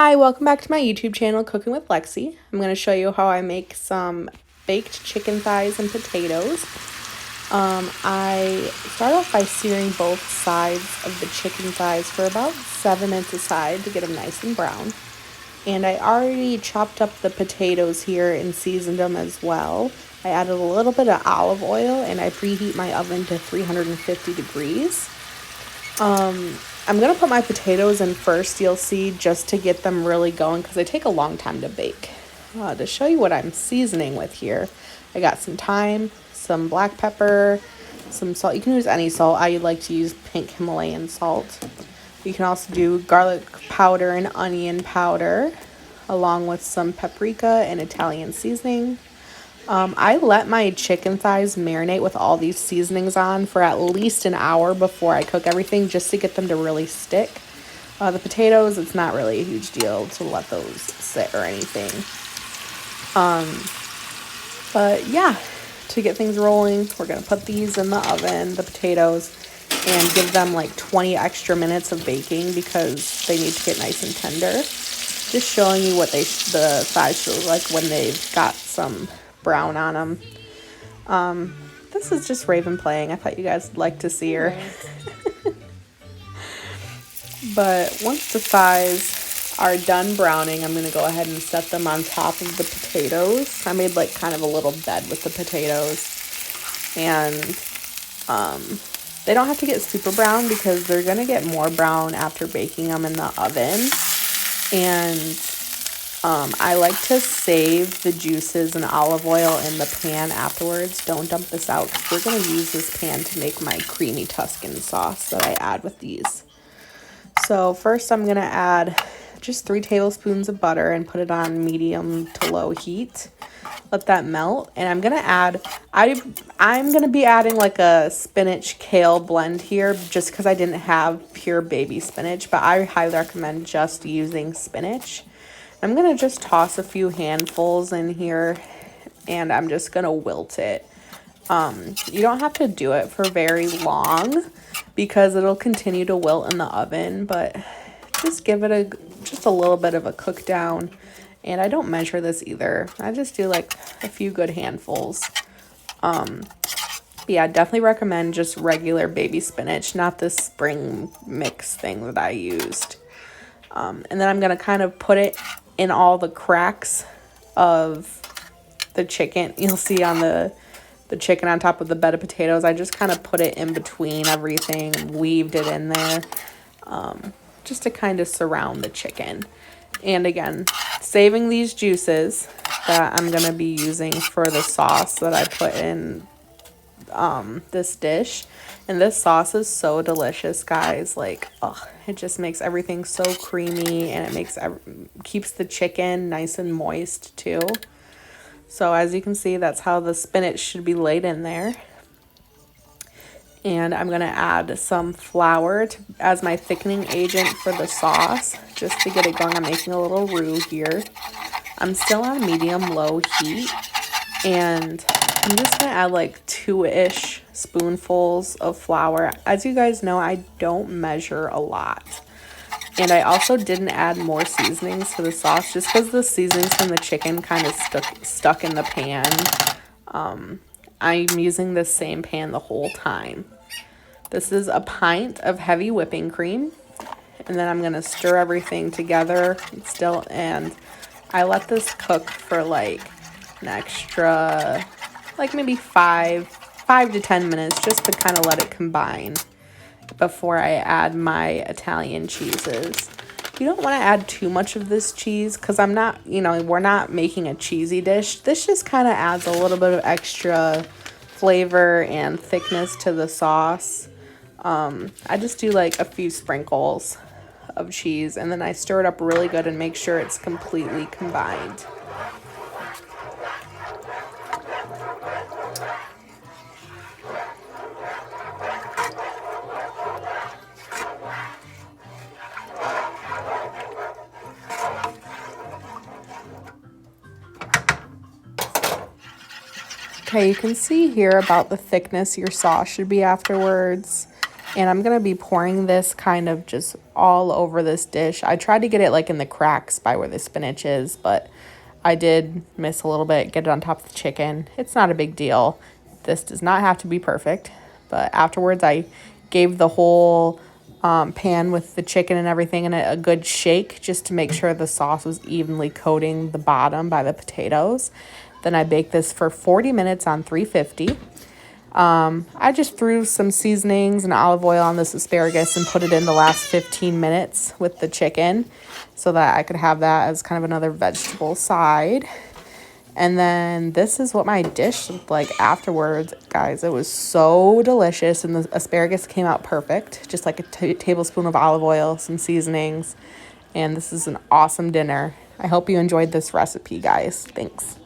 Hi, welcome back to my YouTube channel, Cooking with Lexi. I'm going to show you how I make some baked chicken thighs and potatoes. I start off by searing both sides of the chicken thighs for about 7 minutes aside to get them nice and brown. And I already chopped up the potatoes here and seasoned them as well. I added a little bit of olive oil and I preheat my oven to 350 degrees. I'm going to put my potatoes in first, you'll see, just to get them really going because they take a long time to bake. To show you what I'm seasoning with here, I got some thyme, some black pepper, some salt. You can use any salt. I like to use pink Himalayan salt. You can also do garlic powder and onion powder, along with some paprika and Italian seasoning. I let my chicken thighs marinate with all these seasonings on for at least an hour before I cook everything, just to get them to really stick. The potatoes, it's not really a huge deal to let those sit or anything. But yeah, to get things rolling, we're going to put these in the oven, the potatoes, and give them like 20 extra minutes of baking because they need to get nice and tender. Just showing you what the thighs should look like when they've got some brown on them. This is just Raven playing. I thought you guys would like to see her. But once the thighs are done browning, I'm going to go ahead and set them on top of the potatoes. I made like kind of a little bed with the potatoes. And they don't have to get super brown because they're going to get more brown after baking them in the oven. And I like to save the juices and olive oil in the pan afterwards. Don't dump this out because we're going to use this pan to make my creamy Tuscan sauce that I add with these. So first I'm going to add just 3 tablespoons of butter and put it on medium to low heat. Let that melt. And I'm going to add, I'm going to be adding like a spinach kale blend here just because I didn't have pure baby spinach. But I highly recommend just using spinach. I'm going to just toss a few handfuls in here and I'm just going to wilt it. You don't have to do it for very long because it'll continue to wilt in the oven, but just give it just a little bit of a cook down. And I don't measure this either. I just do like a few good handfuls. Yeah, I definitely recommend just regular baby spinach, not this spring mix thing that I used. And then I'm going to kind of put it in all the cracks of the chicken. You'll see on the chicken on top of the bed of potatoes. I just kind of put it in between everything and weaved it in there just to kind of surround the chicken. And again, saving these juices that I'm going to be using for the sauce that I put in this dish. And this sauce is so delicious, guys. Like, oh, it just makes everything so creamy, and it keeps the chicken nice and moist too. So as you can see, that's how the spinach should be laid in there. And I'm going to add some flour as my thickening agent for the sauce, just to get it going. I'm making a little roux here. I'm still on medium-low heat, and I'm just going to add like 2-ish spoonfuls of flour. As you guys know, I don't measure a lot. And I also didn't add more seasonings to the sauce just because the seasonings from the chicken kind of stuck in the pan. I'm using the same pan the whole time. This is a pint of heavy whipping cream. And then I'm going to stir everything together and I let this cook for like an extra, like maybe 5 to 10 minutes just to kind of let it combine before I add my Italian cheeses. You don't want to add too much of this cheese because we're not making a cheesy dish. This just kind of adds a little bit of extra flavor and thickness to the sauce. I just do like a few sprinkles of cheese and then I stir it up really good and make sure it's completely combined. Okay, you can see here about the thickness your sauce should be afterwards. And I'm going to be pouring this kind of just all over this dish. I tried to get it like in the cracks by where the spinach is, but I did miss a little bit. Get it on top of the chicken. It's not a big deal. This does not have to be perfect. But afterwards, I gave the whole pan with the chicken and everything in it a good shake just to make sure the sauce was evenly coating the bottom by the potatoes. Then I baked this for 40 minutes on 350. I just threw some seasonings and olive oil on this asparagus and put it in the last 15 minutes with the chicken so that I could have that as kind of another vegetable side. And then this is what my dish looked like afterwards, guys. It was so delicious, and the asparagus came out perfect, just like a tablespoon of olive oil, some seasonings, and this is an awesome dinner. I hope you enjoyed this recipe, guys. Thanks.